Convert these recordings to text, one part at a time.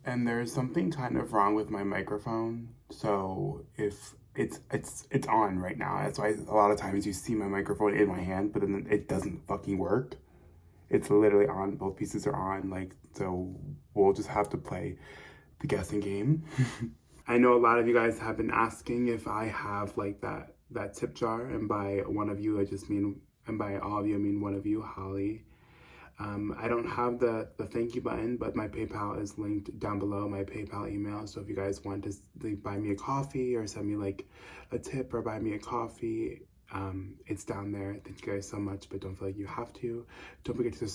And there's something kind of wrong with my microphone. So if it's on right now. That's why a lot of times you see my microphone in my hand, but then it doesn't fucking work. It's literally on, both pieces are on, like, so we'll just have to play the guessing game. I know a lot of you guys have been asking if I have like that tip jar, and by one of you I just mean, and by all of you I mean one of you, Holly. I don't have the thank you button, but my PayPal is linked down below, my PayPal email. So if you guys want to like, buy me a coffee or send me like a tip or buy me a coffee, it's down there. Thank you guys so much, but don't feel like you have to. Don't forget to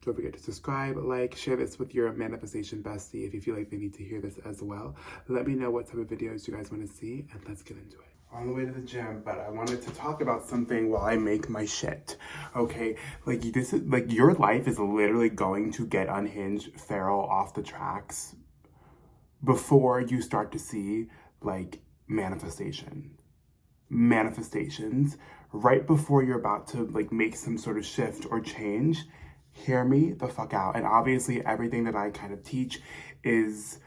don't forget to subscribe, like, share this with your manifestation bestie if you feel like they need to hear this as well. Let me know what type of videos you guys want to see, and let's get into it. On the way to the gym, but I wanted to talk about something while I make my shit. Okay, like this is like your life is literally going to get unhinged, feral, off the tracks before you start to see like manifestations right before you're about to like make some sort of shift or change. Hear me the fuck out. And obviously everything that I kind of teach is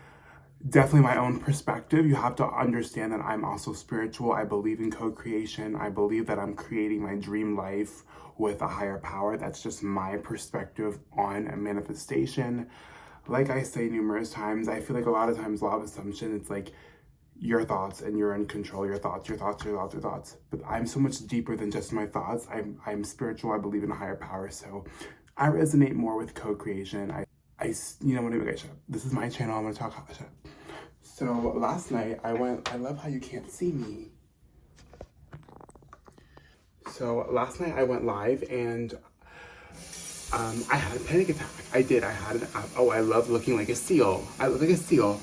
definitely my own perspective. You have to understand that I'm also spiritual. I believe in co-creation. I believe that I'm creating my dream life with a higher power. That's just my perspective on a manifestation. Like I say numerous times, I feel like a lot of times law of assumption, it's like your thoughts and you're in control, your thoughts. But I'm so much deeper than just my thoughts. I'm spiritual. I believe in a higher power. So I resonate more with co-creation. You know what, anyway, shut up. This is my channel. I'm gonna talk shut up. So last night I love how you can't see me. So last night I went live and I had a panic attack. I had I love looking like a seal. I look like a seal.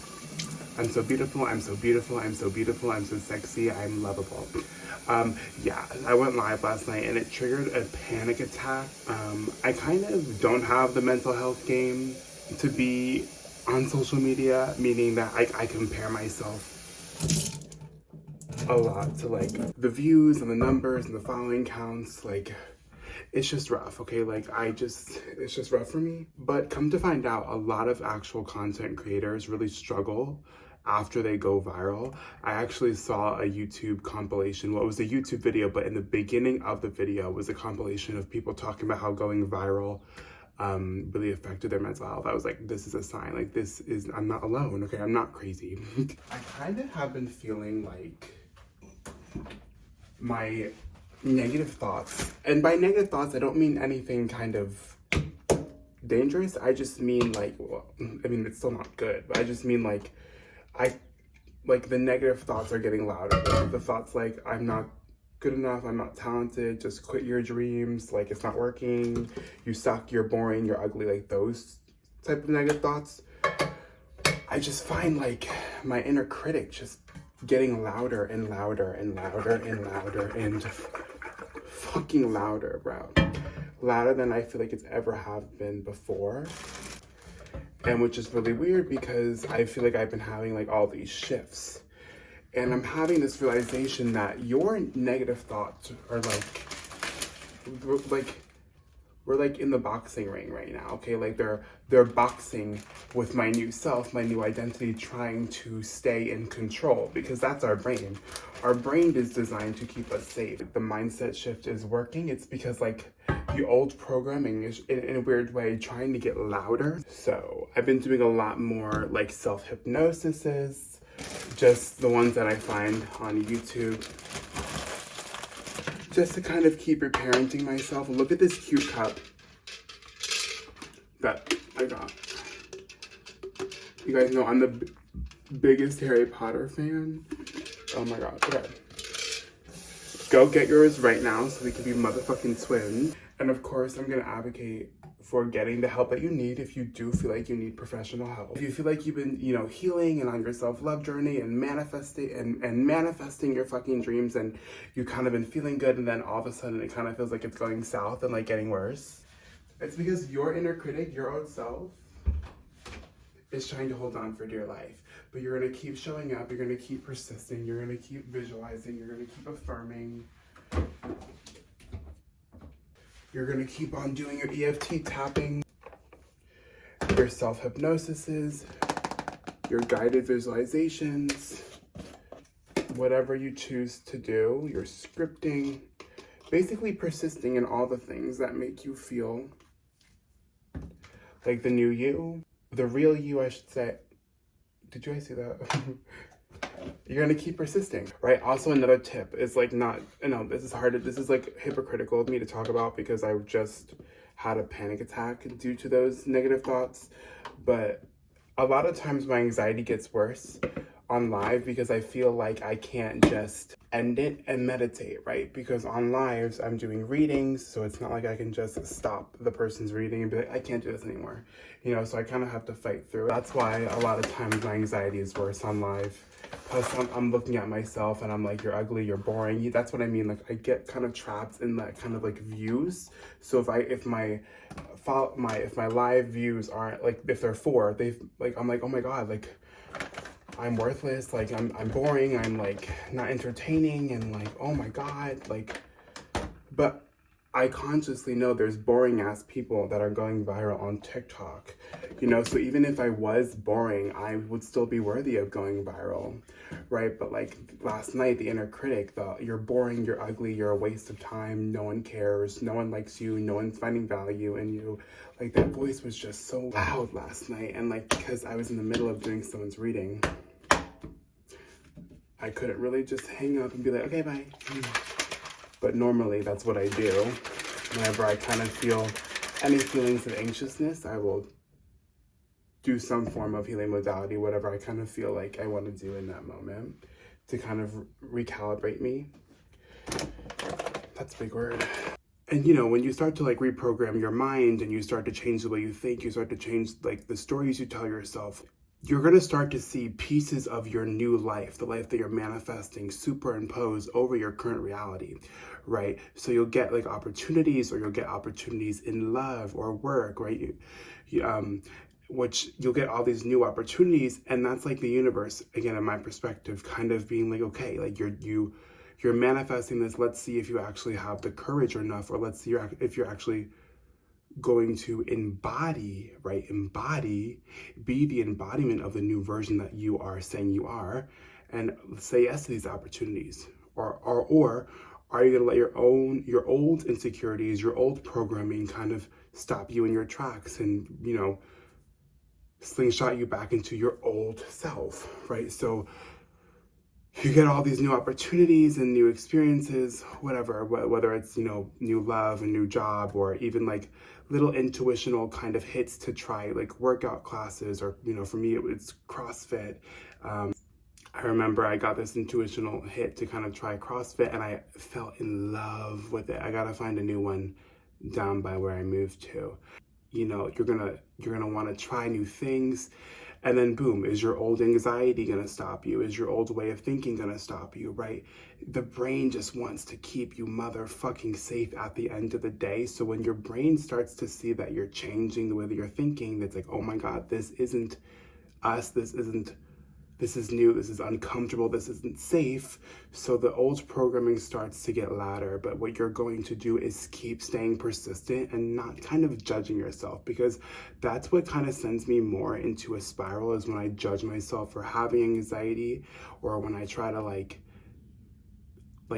I'm so beautiful, I'm so beautiful, I'm so beautiful, I'm so sexy, I'm lovable. Yeah, I went live last night and it triggered a panic attack. I kind of don't have the mental health game to be on social media, meaning that I compare myself a lot to like the views and the numbers and the following counts. Like, it's just rough, okay? Like, it's just rough for me. But come to find out, a lot of actual content creators really struggle after they go viral. I actually saw a YouTube compilation. Well, it was a YouTube video, but in the beginning of the video was a compilation of people talking about how going viral really affected their mental health. I was like, this is a sign. Like, I'm not alone, okay? I'm not crazy. I kind of have been feeling like my negative thoughts. And by negative thoughts, I don't mean anything kind of dangerous. I just mean like, well, I mean, it's still not good, but I just mean like, the negative thoughts are getting louder. Like, the thoughts like, I'm not good enough, I'm not talented, just quit your dreams, like it's not working, you suck, you're boring, you're ugly, like those type of negative thoughts. I just find like my inner critic just getting louder and louder and louder and louder and fucking louder, bro. Louder than I feel like it's ever have been before. And which is really weird because I feel like I've been having like all these shifts. And I'm having this realization that your negative thoughts are we're like in the boxing ring right now, okay? Like they're boxing with my new self, my new identity, trying to stay in control, because that's our brain. Our brain is designed to keep us safe. The mindset shift is working. It's because like the old programming is in a weird way trying to get louder. So I've been doing a lot more like self-hypnosis, just the ones that I find on YouTube, just to kind of keep reparenting myself. Look at this cute cup that I got. You guys know I'm the biggest Harry Potter fan. Oh my god, okay. Go get yours right now so we can be motherfucking twins. And of course, I'm gonna advocate for getting the help that you need if you do feel like you need professional help. If you feel like you've been, you know, healing and on your self-love journey and manifesting your fucking dreams, and you kind of been feeling good, and then all of a sudden it kind of feels like it's going south and like getting worse, it's because your inner critic, your own self, is trying to hold on for dear life. But you're gonna keep showing up, you're gonna keep persisting, you're gonna keep visualizing, you're gonna keep affirming. You're gonna keep on doing your EFT tapping. your self-hypnosises, your guided visualizations, whatever you choose to do, your scripting, basically persisting in all the things that make you feel like the new you, the real you, I should say. Did you guys see that? You're gonna keep persisting, right? Also, another tip is like this is hard, this is like hypocritical of me to talk about because I just had a panic attack due to those negative thoughts. But a lot of times my anxiety gets worse on live because I feel like I can't just end it and meditate, right? Because on lives, I'm doing readings, so it's not like I can just stop the person's reading and be like, I can't do this anymore. You know, so I kind of have to fight through it. That's why a lot of times my anxiety is worse on live. Plus, I'm looking at myself and I'm like, you're ugly, you're boring. That's what I mean. Like, I get kind of trapped in that kind of like views. So if my live views aren't like, if they're 4, I'm like, oh my God, like I'm worthless. Like I'm boring. I'm like not entertaining and like, oh my God, like, but I consciously know there's boring ass people that are going viral on TikTok, you know, so even if I was boring, I would still be worthy of going viral, right? But like last night, the inner critic, you're boring, you're ugly, you're a waste of time, no one cares, no one likes you, no one's finding value in you. Like that voice was just so loud last night. And like, because I was in the middle of doing someone's reading, I couldn't really just hang up and be like, okay, bye. But normally that's what I do. Whenever I kind of feel any feelings of anxiousness, I will do some form of healing modality, whatever I kind of feel like I want to do in that moment to kind of recalibrate me. That's a big word. And you know, when you start to like reprogram your mind and you start to change the way you think, you start to change like the stories you tell yourself, you're going to start to see pieces of your new life, the life that you're manifesting, superimposed over your current reality, right? So you'll get like opportunities, or you'll get opportunities in love or work, right? Which you'll get all these new opportunities, and that's like the universe, again, in my perspective, kind of being like, okay, like you're manifesting this. Let's see if you actually have the courage enough, or let's see if you're actually going to embody, right? Be the embodiment of the new version that you are saying you are, and say yes to these opportunities. Or are you gonna let your old insecurities, your old programming kind of stop you in your tracks and, you know, slingshot you back into your old self, right? So you get all these new opportunities and new experiences, whatever, whether it's, you know, new love, a new job, or even like little intuitional kind of hits to try like workout classes, or, you know, for me, it's CrossFit. I remember I got this intuitional hit to kind of try CrossFit and I fell in love with it. I got to find a new one down by where I moved to. You know, you're gonna want to try new things. And then boom, is your old anxiety gonna stop you? Is your old way of thinking gonna stop you, right? The brain just wants to keep you motherfucking safe at the end of the day. So when your brain starts to see that you're changing the way that you're thinking, it's like, oh my God, this isn't us, this is new, this is uncomfortable, this isn't safe. So the old programming starts to get louder, but what you're going to do is keep staying persistent and not kind of judging yourself, because that's what kind of sends me more into a spiral, is when I judge myself for having anxiety, or when I try to like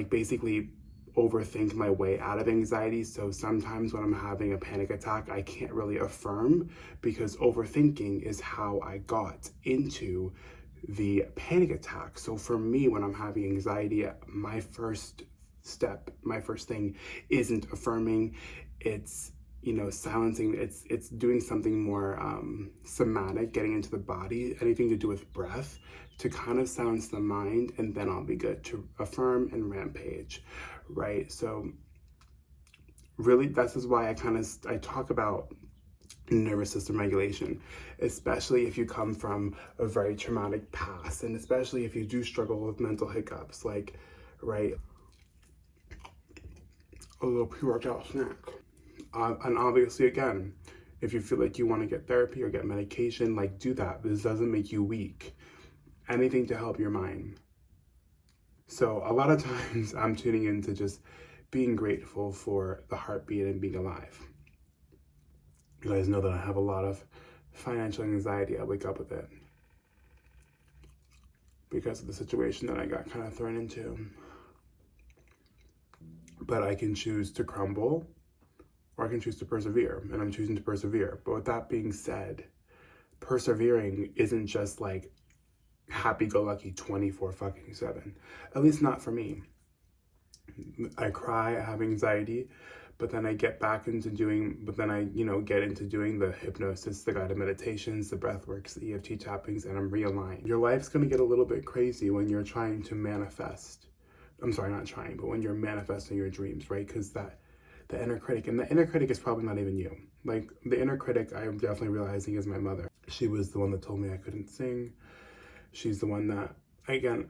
basically overthink my way out of anxiety. So sometimes when I'm having a panic attack, I can't really affirm, because overthinking is how I got into the panic attack. So for me, when I'm having anxiety, my first thing isn't affirming. It's, you know, silencing. It's doing something more somatic, getting into the body, anything to do with breath, to kind of silence the mind, and then I'll be good to affirm and rampage, right? So really, this is why I talk about nervous system regulation, especially if you come from a very traumatic past, and especially if you do struggle with mental hiccups, like, right, a little pre-workout snack. And obviously, again, if you feel like you want to get therapy or get medication, like, do that. This doesn't make you weak. Anything to help your mind. So a lot of times I'm tuning into just being grateful for the heartbeat and being alive. You guys know that I have a lot of financial anxiety, I wake up with it because of the situation that I got kind of thrown into. But I can choose to crumble or I can choose to persevere, and I'm choosing to persevere. But with that being said, persevering isn't just like happy-go-lucky 24-7. At least not for me. I cry, I have anxiety, but then I get back into doing, get into doing the hypnosis, the guided meditations, the breath works, the EFT tappings, and I'm realigned. Your life's gonna get a little bit crazy when you're trying to manifest. I'm sorry, not trying, but when you're manifesting your dreams, right? Because the inner critic, and the inner critic is probably not even you. Like, the inner critic, I'm definitely realizing, is my mother. She was the one that told me I couldn't sing. She's the one that, again,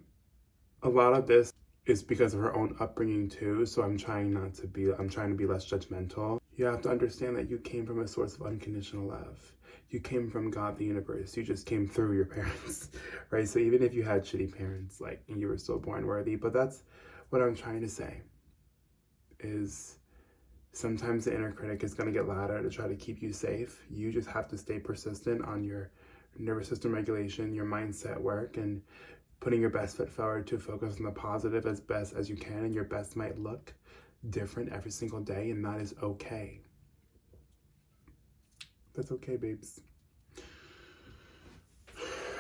a lot of this is because of her own upbringing too, so I'm trying to be less judgmental. You have to understand that you came from a source of unconditional love. You came from God, the universe. You just came through your parents, right? So even if you had shitty parents, like, you were still born worthy. But that's what I'm trying to say, is sometimes the inner critic is going to get louder to try to keep you safe. You just have to stay persistent on your nervous system regulation, your mindset work, and putting your best foot forward to focus on the positive as best as you can. And your best might look different every single day, and that is okay. That's okay, babes.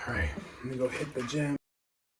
All right, I'm gonna go hit the gym.